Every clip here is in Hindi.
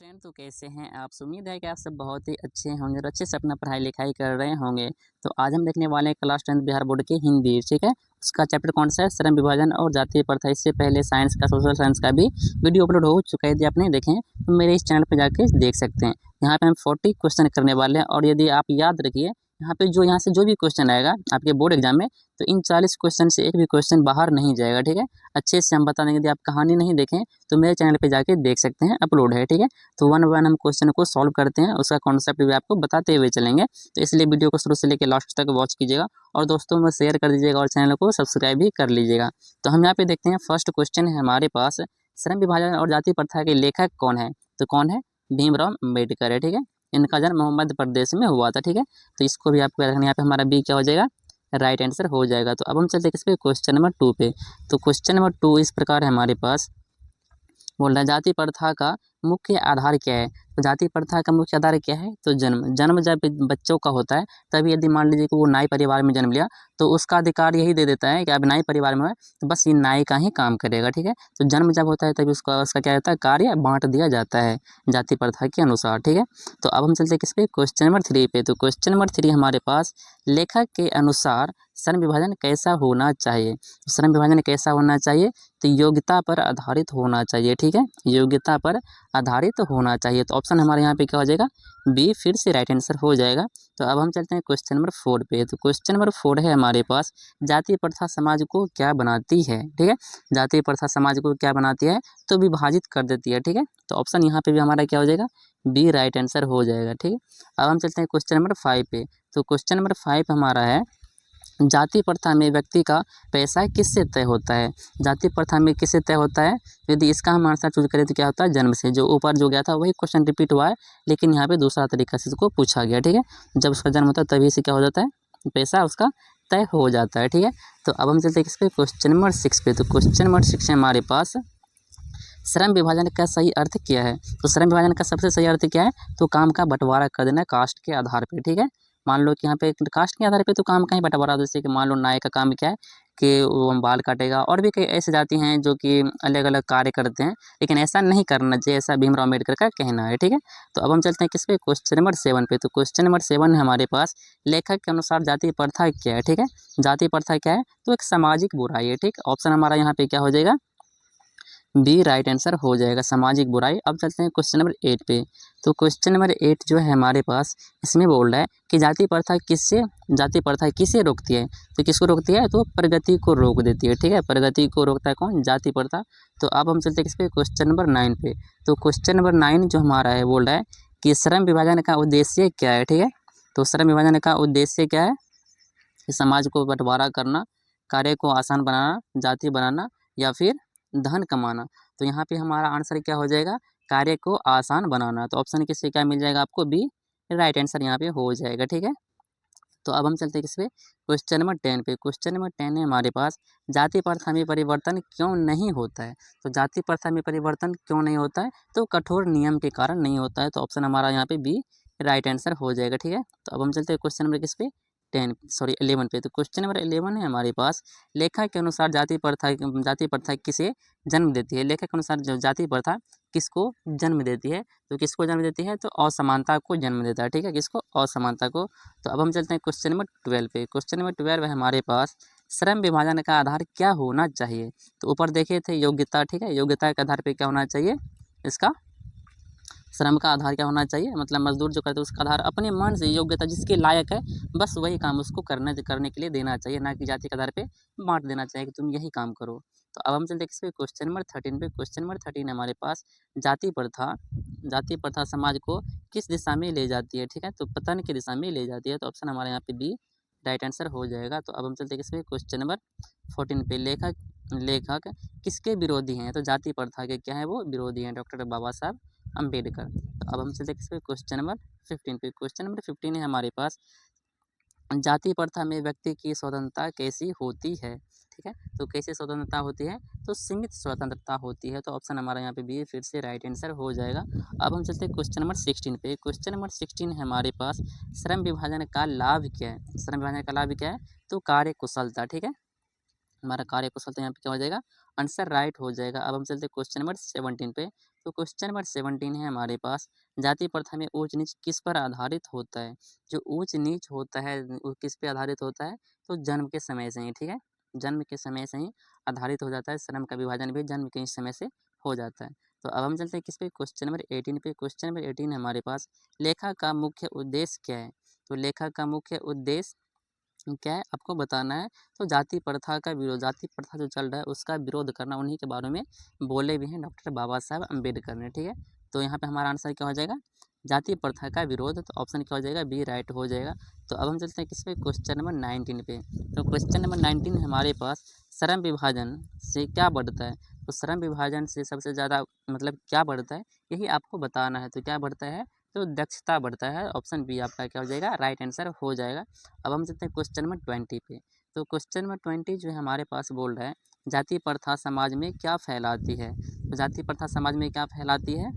फ्रेंड, तो कैसे हैं आप? उम्मीद है कि आप सब बहुत ही अच्छे होंगे और अच्छे से अपना पढ़ाई लिखाई कर रहे होंगे। तो आज हम देखने वाले हैं क्लास 10 बिहार बोर्ड के हिंदी, ठीक है। उसका चैप्टर कौन सा है? श्रम विभाजन और जातीय प्रथा। इससे पहले साइंस का, सोशल साइंस का भी वीडियो अपलोड हो चुका है। यदि आप नहीं देखें तो मेरे इस चैनल पर जाके देख सकते हैं। यहाँ पे हम 40 क्वेश्चन करने वाले हैं और यदि आप याद रखिए, यहाँ से जो भी क्वेश्चन आएगा आपके बोर्ड एग्जाम में, तो इन 40 क्वेश्चन से एक भी क्वेश्चन बाहर नहीं जाएगा, ठीक है। अच्छे से हम बता देंगे। यदि आप कहानी नहीं देखें तो मेरे चैनल पे जाके देख सकते हैं, अपलोड है, ठीक है। तो वन बाय वन हम क्वेश्चन को सॉल्व करते हैं, उसका कॉन्सेप्ट भी आपको बताते हुए चलेंगे। तो इसलिए वीडियो को शुरू से लेकर लास्ट तक वॉच कीजिएगा और दोस्तों में शेयर कर दीजिएगा और चैनल को सब्सक्राइब भी कर लीजिएगा। तो हम यहाँ पे देखते हैं, फर्स्ट क्वेश्चन है हमारे पास, श्रम विभाजन और जाति प्रथा के लेखक कौन है? तो कौन है? भीमराव अम्बेडकर है, ठीक है। इनका जन्म मध्य प्रदेश में हुआ था, ठीक है। तो इसको भी आपको यहाँ पे हमारा बी क्या हो जाएगा? राइट आंसर हो जाएगा। तो अब हम चलते हैं किस पे? क्वेश्चन नंबर 2 पे। तो क्वेश्चन नंबर 2 इस प्रकार है हमारे पास, बोल रहा है जाति प्रथा का मुख्य आधार क्या है? तो जाति प्रथा का मुख्य आधार क्या है? तो जन्म। जन्म जब बच्चों का होता है, तभी यदि मान लीजिए कि वो नाई परिवार में जन्म लिया, तो उसका अधिकार यही दे देता है कि अब नाई परिवार में है तो बस ये नाई का ही काम करेगा, ठीक है। तो जन्म जब होता है तभी उसका क्या होता है? कार्य बांट दिया जाता है जाति प्रथा के अनुसार, ठीक है। तो अब हम चलते हैं किस पे? क्वेश्चन नंबर 3 पे। तो क्वेश्चन नंबर 3 हमारे पास, लेखक के अनुसार श्रम विभाजन कैसा होना चाहिए? तो श्रम विभाजन कैसा होना चाहिए? तो योग्यता पर आधारित होना चाहिए, ठीक है। योग्यता पर आधारित होना चाहिए। तो ऑप्शन हमारे यहाँ पे क्या हो जाएगा? बी फिर से राइट आंसर हो जाएगा। तो अब हम चलते हैं क्वेश्चन नंबर 4 पे। तो क्वेश्चन नंबर 4 है हमारे पास, जातीय प्रथा समाज को क्या बनाती है? ठीक है, जातीय प्रथा समाज को क्या बनाती है? तो विभाजित कर देती है, ठीक है। तो ऑप्शन यहाँ पे भी हमारा क्या हो जाएगा? बी राइट आंसर हो जाएगा, ठीक है। अब हम चलते हैं क्वेश्चन नंबर 5 पे। तो क्वेश्चन नंबर 5 हमारा है, जाति प्रथा में व्यक्ति का पैसा किससे तय होता है? जाति प्रथा में किससे तय होता है? यदि इसका हम आंसर चूज करें तो क्या होता है? जन्म से। जो ऊपर जो गया था वही क्वेश्चन रिपीट हुआ है, लेकिन यहाँ पे दूसरा तरीका से इसको पूछा गया, ठीक है। जब उसका जन्म होता है तभी से क्या हो जाता है? पैसा उसका तय हो जाता है, ठीक है। तो अब हम चलते हैं किस पे? क्वेश्चन नंबर 6 पे। तो क्वेश्चन नंबर 6 है हमारे पास, श्रम विभाजन का सही अर्थ क्या है? तो श्रम विभाजन का सबसे सही अर्थ क्या है? तो काम का बंटवारा कर देना कास्ट के आधार पे, ठीक है। मान लो कि यहाँ पे कास्ट के आधार पे तो काम का ही बंटवारा, जैसे कि मान लो नाई का काम क्या है कि वो बाल काटेगा, और भी कई ऐसी जाति हैं जो कि अलग अलग कार्य करते हैं, लेकिन ऐसा नहीं करना चाहिए, ऐसा भीमराव अम्बेडकर का कहना है, ठीक है। तो अब हम चलते हैं किस पे? क्वेश्चन नंबर 7 पे। तो क्वेश्चन नंबर 7 है हमारे पास, लेखक के अनुसार जाति प्रथा क्या है? ठीक है, जाति प्रथा क्या है? तो एक सामाजिक बुराई है, ठीक। ऑप्शन हमारा यहाँ पे क्या हो जाएगा? बी राइट आंसर हो जाएगा, सामाजिक बुराई। अब चलते हैं क्वेश्चन नंबर 8 पे। तो क्वेश्चन नंबर 8 जो है हमारे पास, इसमें बोल रहा है कि जाति प्रथा किसे रोकती है? तो किसको रोकती है? तो प्रगति को रोक देती है, ठीक है। प्रगति को रोकता है कौन? जाति प्रथा। तो अब हम चलते हैं किस पे? क्वेश्चन नंबर 9 पे। तो क्वेश्चन नंबर 9 जो हमारा है, बोल रहा है कि श्रम विभाजन का उद्देश्य क्या है? ठीक है, तो श्रम विभाजन का उद्देश्य क्या है? कि समाज को बंटवारा करना, कार्य को आसान बनाना, जाति बनाना, या फिर धन कमाना। तो यहाँ पे हमारा आंसर क्या हो जाएगा? कार्य को आसान बनाना। तो ऑप्शन किससे क्या मिल जाएगा आपको? बी राइट आंसर यहाँ पे हो जाएगा, ठीक है। तो अब हम चलते हैं किस पे? क्वेश्चन नंबर 10 पे। क्वेश्चन नंबर 10 है हमारे पास, जाति प्रथा में परिवर्तन क्यों नहीं होता है? तो जाति प्रथा में परिवर्तन क्यों नहीं होता है? तो कठोर नियम के कारण नहीं होता है। तो ऑप्शन हमारा यहाँ पे बी राइट आंसर हो जाएगा, ठीक है। तो अब हम चलते हैं क्वेश्चन नंबर किस पे? 11 पे। तो क्वेश्चन नंबर 11 है हमारे पास, लेखक के अनुसार जाति प्रथा किसे जन्म देती है? लेखक के अनुसार जो जाति प्रथा किसको जन्म देती है? तो किसको जन्म देती है? तो असमानता को जन्म देता है, ठीक है। किसको? असमानता को। तो अब हम चलते हैं क्वेश्चन नंबर 12 पे। क्वेश्चन नंबर 12 है हमारे पास, श्रम विभाजन का आधार क्या होना चाहिए? तो ऊपर देखे थे योग्यता, ठीक है। योग्यता के आधार पे क्या होना चाहिए? इसका श्रम का आधार क्या होना चाहिए? मतलब मजदूर जो करते हैं उसका आधार अपने मन से, योग्यता जिसके लायक है बस वही काम उसको करने के लिए देना चाहिए, ना कि जाति के आधार पे बांट देना चाहिए कि तुम यही काम करो। तो अब हम चलते हैं किस पे? क्वेश्चन नंबर 13 पे। क्वेश्चन नंबर 13 हमारे पास, जाति प्रथा समाज को किस दिशा में ले जाती है? ठीक है, तो पतन की दिशा में ले जाती है। तो ऑप्शन हमारे यहाँ पे बी राइट आंसर हो जाएगा। तो अब हम चलते हैं किस पे? क्वेश्चन नंबर 14 पे। लेखक किसके विरोधी हैं? तो जाति प्रथा के क्या है? वो विरोधी हैं, डॉक्टर बाबा साहब अम्बेडकर। तो अब हम चलते हैं किस पे? क्वेश्चन नंबर 15 पे। क्वेश्चन नंबर 15 है हमारे पास, जाति प्रथा में व्यक्ति की स्वतंत्रता कैसी होती है? ठीक है, तो कैसे स्वतंत्रता होती है? तो सीमित स्वतंत्रता होती है। तो ऑप्शन हमारा यहाँ पे बी फिर से राइट आंसर हो जाएगा। अब हम चलते हैं क्वेश्चन नंबर 16 पे। क्वेश्चन नंबर 16 है हमारे पास, श्रम विभाजन का लाभ क्या है? श्रम विभाजन का लाभ क्या है? तो कार्य कुशलता, ठीक है। हमारा कार्य कुशलता यहाँ पे क्या हो जाएगा? आंसर राइट हो जाएगा। अब हम चलते हैं क्वेश्चन नंबर 17 पे। तो क्वेश्चन नंबर 17 है हमारे पास, जाति प्रथा में ऊंच नीच किस पर आधारित होता है? जो ऊंच नीच होता है वो किस पे आधारित होता है? तो जन्म के समय से ही, ठीक है, जन्म के समय से ही आधारित हो जाता है। श्रम का विभाजन भी जन्म के समय से हो जाता है। तो अब हम चलते हैं किस पे, क्वेश्चन नंबर 18 पे। क्वेश्चन नंबर 18 हमारे पास, लेखा का मुख्य उद्देश्य क्या है? तो लेखा का मुख्य उद्देश्य क्या है आपको बताना है। तो जाति प्रथा का विरोध, जाति प्रथा जो चल रहा है उसका विरोध करना, उन्हीं के बारे में बोले भी हैं डॉक्टर बाबा साहब अम्बेडकर ने, ठीक है। तो यहाँ पे हमारा आंसर क्या हो जाएगा? जाति प्रथा का विरोध। तो ऑप्शन क्या हो जाएगा? बी राइट हो जाएगा। तो अब हम चलते हैं किस पे, क्वेश्चन नंबर 19 पे। तो क्वेश्चन नंबर 19 हमारे पास, श्रम विभाजन से क्या बढ़ता है? तो श्रम विभाजन से सबसे ज़्यादा मतलब क्या बढ़ता है, यही आपको बताना है। तो क्या बढ़ता है? तो दक्षता बढ़ता है। ऑप्शन बी आपका क्या हो जाएगा? राइट आंसर हो जाएगा। अब हम चलते हैं क्वेश्चन नंबर 20 पे। तो क्वेश्चन नंबर 20 जो है हमारे पास बोल रहा है, जाति प्रथा समाज में क्या फैलाती है? तो जाति प्रथा समाज में क्या फैलाती है?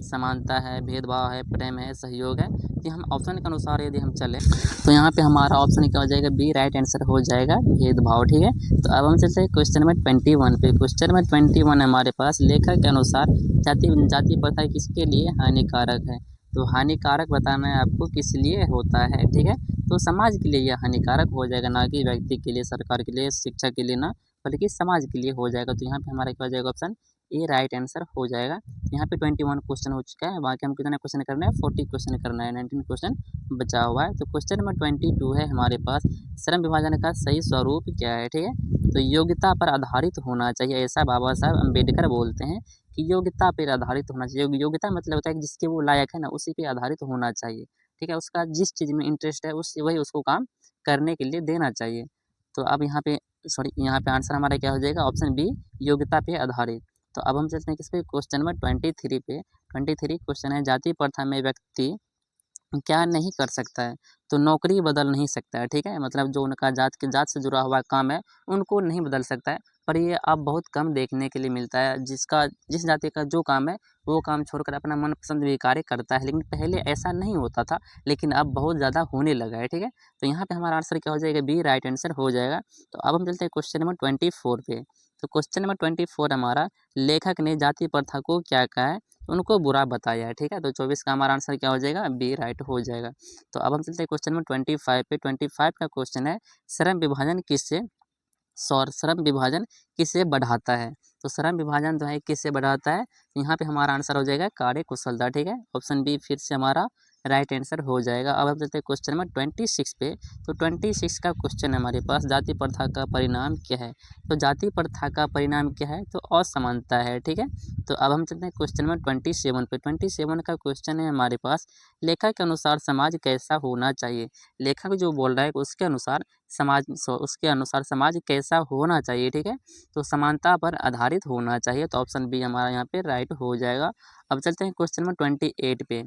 समानता है, भेदभाव है, प्रेम है, सहयोग है। कि हम ऑप्शन के अनुसार यदि हम चलें तो यहाँ पे हमारा ऑप्शन क्या हो जाएगा? बी राइट आंसर हो जाएगा, भेदभाव, ठीक है। तो अब हम चलते हैं क्वेश्चन नंबर 21 पे। क्वेश्चन नंबर 21 हमारे पास, लेखक के अनुसार जाति जाति प्रथा किसके लिए हानिकारक है? तो हानिकारक बताना है आपको किस लिए होता है, ठीक है। तो समाज के लिए यह हानिकारक हो जाएगा, ना कि व्यक्ति के लिए, सरकार के लिए, शिक्षा के लिए ना, बल्कि समाज के लिए हो जाएगा। तो यहाँ पे हमारा क्या हो जाएगा? ऑप्शन ए राइट आंसर हो जाएगा। यहाँ पे 21 क्वेश्चन हो चुका है, बाकी हम कितने क्वेश्चन करना है? 40 क्वेश्चन करना है, 19 क्वेश्चन बचा हुआ है। तो क्वेश्चन नंबर 22 है हमारे पास, श्रम विभाजन का सही स्वरूप क्या है, ठीक है। तो योग्यता पर आधारित होना चाहिए, ऐसा बाबा साहब अम्बेडकर बोलते हैं कि योग्यता पर आधारित होना चाहिए। योग्यता मतलब होता है कि जिसके वो लायक है ना, उसी पे आधारित होना चाहिए, ठीक है। उसका जिस चीज़ में इंटरेस्ट है उस वही उसको काम करने के लिए देना चाहिए। तो अब यहाँ पे सॉरी, यहाँ पे आंसर हमारा क्या हो जाएगा? ऑप्शन बी, योग्यता पे आधारित। तो अब हम चलते हैं किस पे, क्वेश्चन नंबर 23 पे। 23 क्वेश्चन है, जाति प्रथा में व्यक्ति क्या नहीं कर सकता है? तो नौकरी बदल नहीं सकता है, ठीक है। मतलब जो उनका जात से जुड़ा हुआ काम है उनको नहीं बदल सकता है। पर ये अब बहुत कम देखने के लिए मिलता है, जिस जाति का जो काम है वो काम छोड़कर अपना मनपसंद भी कार्य करता है। लेकिन पहले ऐसा नहीं होता था, लेकिन अब बहुत ज़्यादा होने लगा है, ठीक है। तो यहाँ पे हमारा आंसर क्या हो जाएगा? बी राइट आंसर हो जाएगा। तो अब हम चलते हैं क्वेश्चन नंबर 24 पे। तो क्वेश्चन नंबर 24 हमारा, लेखक ने जाति प्रथा को क्या कहा है? उनको बुरा बताया है, ठीक है। तो 24 का हमारा आंसर क्या हो जाएगा? बी राइट हो जाएगा। तो अब हम चलते हैं क्वेश्चन नंबर 25 पे। 25 का क्वेश्चन है, श्रम विभाजन किससे श्रम विभाजन किसे बढ़ाता है? तो श्रम विभाजन जो है किससे बढ़ाता है? तो यहाँ पे हमारा आंसर हो जाएगा कार्य कुशलता, ठीक है। ऑप्शन बी फिर से हमारा राइट आंसर हो जाएगा। अब हम चलते हैं क्वेश्चन नंबर 26 पे। तो 26 का क्वेश्चन है हमारे पास, जाति प्रथा का परिणाम क्या है? तो जाति प्रथा का परिणाम क्या है? तो असमानता है, ठीक है। तो अब हम चलते हैं क्वेश्चन नंबर 27 पे। 27 का क्वेश्चन है हमारे पास, लेखक के अनुसार समाज कैसा होना चाहिए? लेखक जो बोल रहा है उसके अनुसार समाज कैसा होना चाहिए, ठीक है। तो समानता पर आधारित होना चाहिए। तो ऑप्शन बी हमारा यहाँ पे राइट हो जाएगा। अब चलते हैं क्वेश्चन नंबर 28 पे।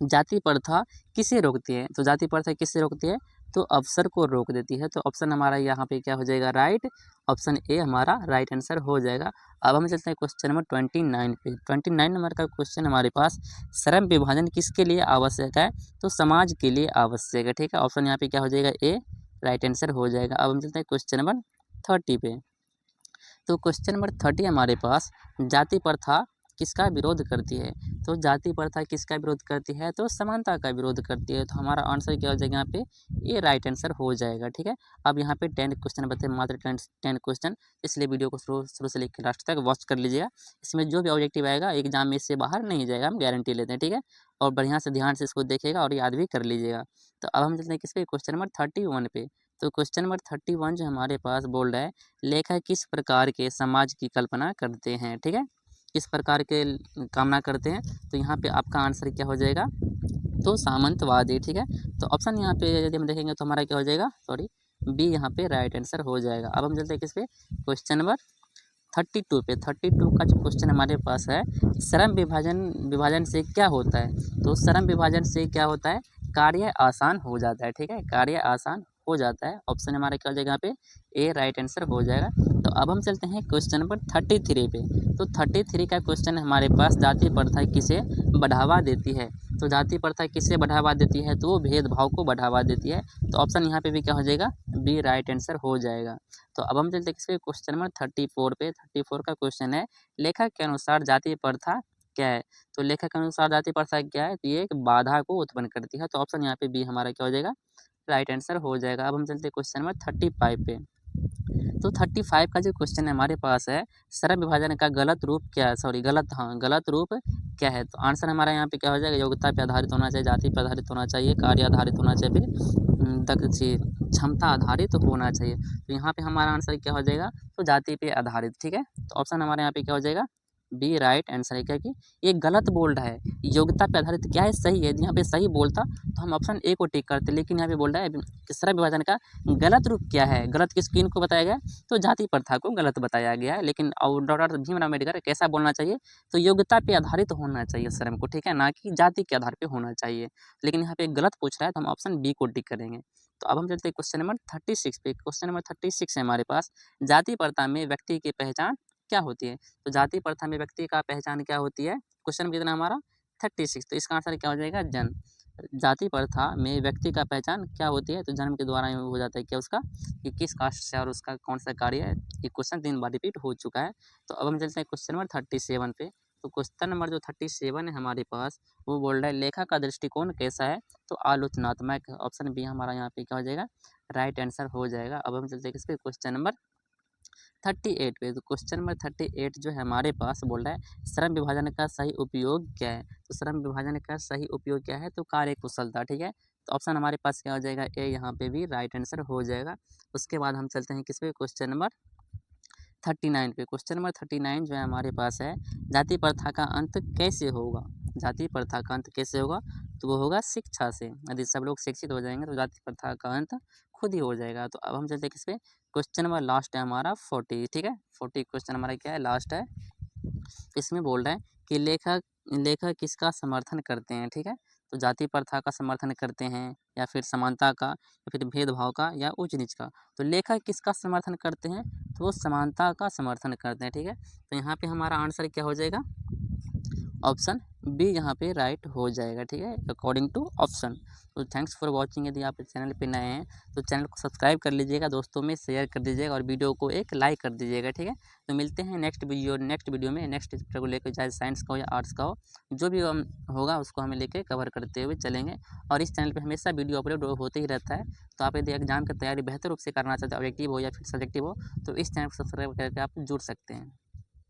जाति प्रथा किसे रोकती है? तो जाति प्रथा किससे रोकती है? तो अवसर को रोक देती है। तो ऑप्शन हमारा यहाँ पे क्या हो जाएगा? राइट। ऑप्शन ए हमारा राइट आंसर हो जाएगा। अब हम चलते हैं क्वेश्चन नंबर 29 पे। 29 नंबर का क्वेश्चन हमारे पास, श्रम विभाजन किसके लिए आवश्यक है? तो समाज के लिए आवश्यक है, ठीक है। ऑप्शन यहाँ पे क्या हो जाएगा? ए राइट आंसर हो जाएगा। अब हम चलते हैं क्वेश्चन नंबर 30 पे। तो क्वेश्चन नंबर 30 हमारे पास, जाति प्रथा किसका विरोध करती है? तो जाति प्रथा किसका विरोध करती है? तो समानता का विरोध करती है। तो हमारा आंसर क्या हो जाएगा यहाँ पे? ये राइट आंसर हो जाएगा, ठीक है। अब यहाँ पे 10 क्वेश्चन बचे, मात्र 10 क्वेश्चन, इसलिए वीडियो को शुरू से लेकर लास्ट तक वॉच कर लीजिएगा। इसमें जो भी ऑब्जेक्टिव आएगा एग्जाम में इससे बाहर नहीं जाएगा, हम गारंटी लेते हैं, ठीक है। और बढ़िया से ध्यान से इसको देखिएगा और याद भी कर लीजिएगा। तो अब हम चलते हैं किस पे? क्वेश्चन नंबर 31 पे। तो क्वेश्चन नंबर 31 जो हमारे पास बोल रहा है, लेखक किस प्रकार के समाज की कल्पना करते हैं, ठीक है। किस प्रकार के कामना करते हैं? तो यहाँ पे आपका आंसर क्या हो जाएगा? तो सामंतवादी, ठीक है। तो ऑप्शन यहाँ पे यदि हम देखेंगे तो हमारा क्या हो जाएगा? सॉरी, बी यहाँ पे राइट आंसर हो जाएगा। अब हम चलते हैं किस पे? क्वेश्चन नंबर 32 पे। 32 का जो क्वेश्चन हमारे पास है, श्रम विभाजन से क्या होता है? तो श्रम विभाजन से क्या होता है? कार्य आसान हो जाता है, ठीक है। कार्य आसान हो जाता है। ऑप्शन हमारा क्या हो जाएगा यहाँ पे? ए राइट आंसर हो जाएगा। तो अब हम चलते हैं क्वेश्चन नंबर 33 पे। तो 33 का क्वेश्चन हमारे पास, जाति प्रथा किसे बढ़ावा देती है? तो जाति प्रथा किसे बढ़ावा देती है, तो वो भेदभाव को बढ़ावा देती है। तो ऑप्शन यहाँ पे भी क्या हो जाएगा, बी राइट आंसर हो जाएगा। तो अब हम चलते हैं किस पे, क्वेश्चन नंबर 34 पे। 34 का क्वेश्चन है, लेखक के अनुसार जाति प्रथा क्या है। तो लेखक के अनुसार जाति प्रथा क्या है, तो ये एक बाधा को उत्पन्न करती है। तो ऑप्शन यहाँ पे बी हमारा क्या हो जाएगा, राइट आंसर हो जाएगा। अब हम चलते हैं क्वेश्चन नंबर 35 पे। तो 35 का जो क्वेश्चन हमारे पास है, सरल विभाजन का गलत रूप क्या है, सॉरी गलत रूप क्या है। तो आंसर हमारा यहाँ पे क्या हो जाएगा, योग्यता पे आधारित होना चाहिए, जाति पे आधारित होना चाहिए, कार्य आधारित होना चाहिए, फिर क्षमता आधारित होना चाहिए। तो यहाँ पे हमारा आंसर क्या हो जाएगा, तो जाति पे आधारित। ठीक है, तो ऑप्शन हमारे यहाँ पे क्या हो जाएगा, बी राइट आंसर है। क्या कि ये गलत बोल रहा है, योग्यता पे आधारित क्या है, सही है। यहाँ पे सही बोलता तो हम ऑप्शन ए को टिक करते, लेकिन यहाँ पे बोल रहा है कि सरल विभाजन का गलत रूप क्या है। गलत किन को बताया गया, तो जाति प्रथा को गलत बताया गया है। लेकिन डॉक्टर भीमराव अम्बेडकर कैसा बोलना चाहिए, तो योग्यता पे आधारित होना चाहिए श्रम को, ठीक है, ना कि जाति के आधार पे होना चाहिए। लेकिन यहाँ पे गलत पूछ रहा है, तो हम ऑप्शन बी को टिक करेंगे। तो अब हम चलते हैं क्वेश्चन नंबर 36 पे। क्वेश्चन नंबर 36 है हमारे पास, जाति प्रथा में व्यक्ति की पहचान क्या होती है। तो जाति प्रथा में व्यक्ति का पहचान क्या होती है, क्वेश्चन कितना हमारा 36। तो इसका आंसर क्या हो जाएगा, जन्म। जाति प्रथा में व्यक्ति का पहचान क्या होती है, तो जन्म के द्वारा हो जाता है क्या उसका, कि किस कास्ट से और उसका कौन सा कार्य है। ये क्वेश्चन 3 बार रिपीट हो चुका है। तो अब हम चलते हैं क्वेश्चन नंबर 37 पे। तो क्वेश्चन नंबर जो 37 है हमारे पास, वो बोल रहा है लेखक का दृष्टिकोण कैसा है, तो आलोचनात्मक। ऑप्शन बी हमारा यहाँ पे क्या हो जाएगा, राइट आंसर हो जाएगा। अब हम चलते हैं किस पे, क्वेश्चन नंबर 38 पे। तो क्वेश्चन नंबर 38 जो है हमारे पास बोल रहा है श्रम विभाजन का सही उपयोग क्या है। तो श्रम विभाजन का सही उपयोग क्या है, तो कार्य कुशलता। ठीक है, तो ऑप्शन हमारे पास क्या हो जाएगा, ए यहाँ पे भी राइट आंसर हो जाएगा। उसके बाद हम चलते हैं किस पे, क्वेश्चन नंबर 39 पे। क्वेश्चन नंबर 39 जो है हमारे पास है, जाति प्रथा का अंत कैसे होगा। जाति प्रथा का अंत कैसे होगा, तो वो होगा शिक्षा से। यदि सब लोग शिक्षित हो जाएंगे तो जाति प्रथा का अंत खुद ही हो जाएगा। तो अब हम चलते हैं किस पे, क्वेश्चन नंबर लास्ट है हमारा 40। ठीक है, 40 क्वेश्चन हमारा क्या है, लास्ट है। इसमें बोल रहा है कि लेखक लेखक किसका समर्थन करते हैं। ठीक है, तो जाति प्रथा का समर्थन करते हैं, या फिर समानता का, या फिर भेदभाव का, या ऊंच नीच का। तो लेखक किसका समर्थन करते हैं, तो वो समानता का समर्थन करते हैं। ठीक है, तो यहाँ पे हमारा आंसर क्या हो जाएगा, ऑप्शन बी यहाँ पे राइट हो जाएगा। ठीक है, अकॉर्डिंग टू ऑप्शन। तो थैंक्स फॉर वॉचिंग। यदि आप चैनल पे नए हैं तो चैनल को सब्सक्राइब कर लीजिएगा, दोस्तों में शेयर कर दीजिएगा, और वीडियो को एक लाइक कर दीजिएगा। ठीक है, तो मिलते हैं नेक्स्ट वीडियो में, नेक्स्ट चैप्टर को लेकर, चाहे साइंस का हो या आर्ट्स का हो, जो भी हम होगा उसको हमें लेकर कवर करते हुए चलेंगे। और इस चैनल पर हमेशा वीडियो अपलोड होते ही रहता है। तो आप यदि एग्जाम की तैयारी बेहतर रूप से करना चाहते हो, ऑब्जेक्टिव हो या फिर सब्जेक्टिव हो, तो इस चैनल को सब्सक्राइब करके आप जुड़ सकते हैं।